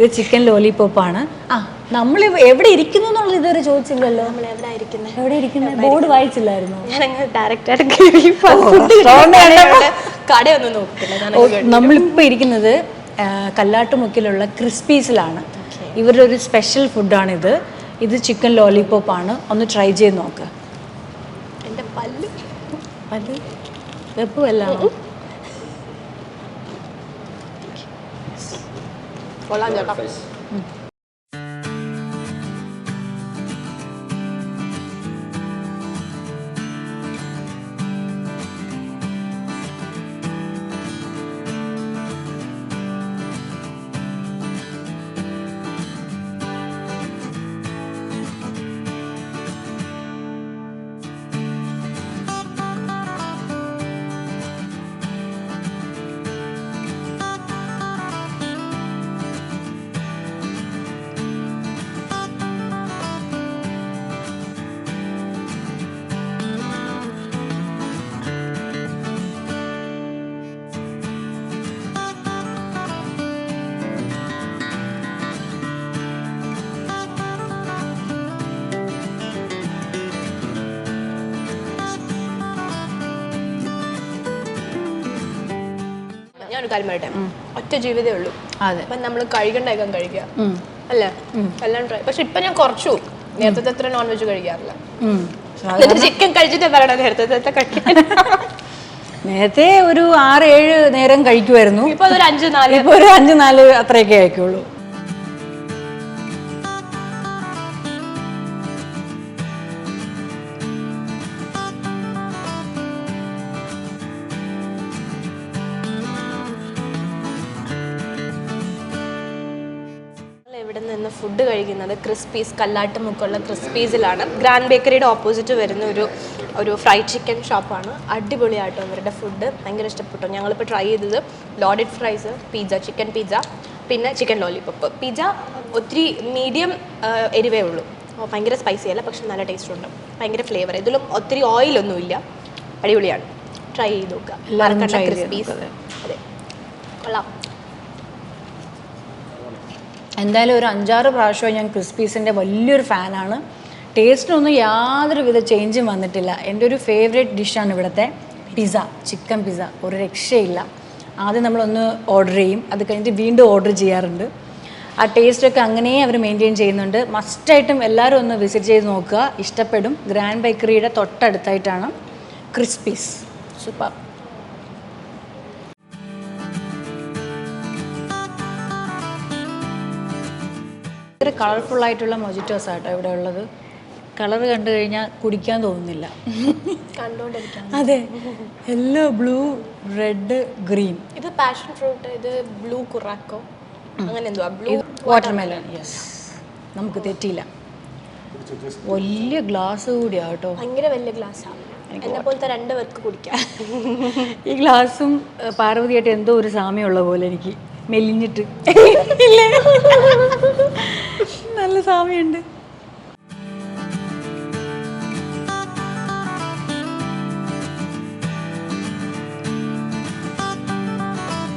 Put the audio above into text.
ഇത് ചിക്കൻ ലോലിപോപ്പാണ്. ആ, നമ്മൾ എവിടെ ഇരിക്കുന്നു എന്നുള്ളത് ഇതുവരെ ചോദിച്ചില്ലല്ലോ. എവിടെ ഇരിക്കുന്നത് ബോർഡ് വായിച്ചില്ലായിരുന്നു? നമ്മളിപ്പോൾ ഇരിക്കുന്നത് കല്ലാട്ടുമുക്കിലുള്ള ക്രിസ്പീസിലാണ്. ഇവരുടെ ഒരു സ്പെഷ്യൽ ഫുഡാണിത്. ഇത് ചിക്കൻ ലോലിപോപ്പാണ്. ഒന്ന് ട്രൈ ചെയ്ത് നോക്ക്. എൻ്റെ പല്ല് വെപ്പുമല്ല. കൊള്ളാം ചേട്ടാ. ഞാനൊരു കാര്യം പറയട്ടെ, ഒറ്റ ജീവിതമേ ഉള്ളൂ. അപ്പൊ നമ്മൾ കഴിക്കണ്ടേക്കാൻ കഴിക്കുക അല്ലേ, എല്ലാം ട്രൈ. പക്ഷെ ഇപ്പൊ ഞാൻ കുറച്ചു, നേരത്തെ അത്ര നോൺ വെജ് കഴിക്കാറില്ല. ചിക്കൻ കഴിച്ചിട്ട് പറയണ നേരത്തെ കഴിക്കാൻ. നേരത്തെ ഒരു 6-7 നേരം കഴിക്കുമായിരുന്നു. ഇപ്പൊ ഒരു 5-4. ഇപ്പൊ ഒരു 5-4 അത്രയൊക്കെ കഴിക്കുള്ളൂ. ഇവിടെ നിന്ന് ഫുഡ് കഴിക്കുന്നത് ക്രിസ്പീസ്, കല്ലാട്ടുമുക്കുള്ള ക്രിസ്പീസിലാണ്. ഗ്രാൻഡ് ബേക്കറിയുടെ ഓപ്പോസിറ്റ് വരുന്ന ഒരു ഫ്രൈഡ് ചിക്കൻ ഷോപ്പാണ്. അടിപൊളിയായിട്ടോ ഇവരുടെ ഫുഡ്, ഭയങ്കര ഇഷ്ടപ്പെട്ടു. ഞങ്ങളിപ്പോൾ ട്രൈ ചെയ്തത് loaded fries, pizza, chicken pizza, പിന്നെ ചിക്കൻ ലോലിപോപ്പ്. പിസ്സ ഒത്തിരി മീഡിയം എരിവേ ഉള്ളൂ, ഭയങ്കര സ്പൈസി അല്ല, പക്ഷെ നല്ല ടേസ്റ്റ് ഉണ്ട്, ഭയങ്കര ഫ്ലേവർ. ഇതിലും ഒത്തിരി ഓയിലൊന്നുമില്ല, അടിപൊളിയാണ്. ട്രൈ ചെയ്ത് നോക്കുക. ക്രിസ്പീസ് അതെ കൊള്ളാം. എന്തായാലും ഒരു 5-6 പ്രാവശ്യമായി ഞാൻ ക്രിസ്പീസിൻ്റെ വലിയൊരു ഫാനാണ്. ടേസ്റ്റിനൊന്നും യാതൊരുവിധ ചേഞ്ചും വന്നിട്ടില്ല. എൻ്റെ ഒരു ഫേവറേറ്റ് ഡിഷാണ് ഇവിടുത്തെ പിസ്സ, ചിക്കൻ പിസ്സ. ഒരു രക്ഷയില്ല. ആദ്യം നമ്മളൊന്ന് ഓർഡർ ചെയ്യും, അത് കഴിഞ്ഞിട്ട് വീണ്ടും ഓർഡർ ചെയ്യാറുണ്ട്. ആ ടേസ്റ്റൊക്കെ അങ്ങനെ അവർ മെയിൻറ്റെയിൻ ചെയ്യുന്നുണ്ട്. മസ്റ്റായിട്ടും എല്ലാവരും ഒന്ന് വിസിറ്റ് ചെയ്ത് നോക്കുക, ഇഷ്ടപ്പെടും. Grand ബേക്കറിയുടെ തൊട്ടടുത്തായിട്ടാണ് Krispies. സൂപ്പർ. ഭയങ്കര കളർഫുള്ളായിട്ടുള്ള മൊജിറ്റോസ് ആട്ടോ ഇവിടെ ഉള്ളത്. കളർ കണ്ടു കഴിഞ്ഞാൽ കുടിക്കാൻ തോന്നുന്നില്ല. അതെ, യെല്ലോ, ബ്ലൂ, റെഡ്, ഗ്രീൻ. ഇത് പാഷൻ ഫ്രൂട്ട്, ഇത് ബ്ലൂ കുറാക്കോ, അങ്ങനെ എന്തുവാ, ബ്ലൂ വാട്ടർമെലൺ. യെസ്, നമുക്ക് തെറ്റിയില്ല. വലിയ ഗ്ലാസ് കൂടിയാട്ടോ, ഭയങ്കര വലിയ ഗ്ലാസ്സാണ്. എന്നെ പോലത്തെ 2 പേർക്ക് കുടിക്കാം. ഈ ഗ്ലാസും പാർവതിയായിട്ട് എന്തോ ഒരു സാമ്യമുള്ള പോലെ എനിക്ക്, മെലിഞ്ഞിട്ട് നല്ല സാമ്യമുണ്ട്.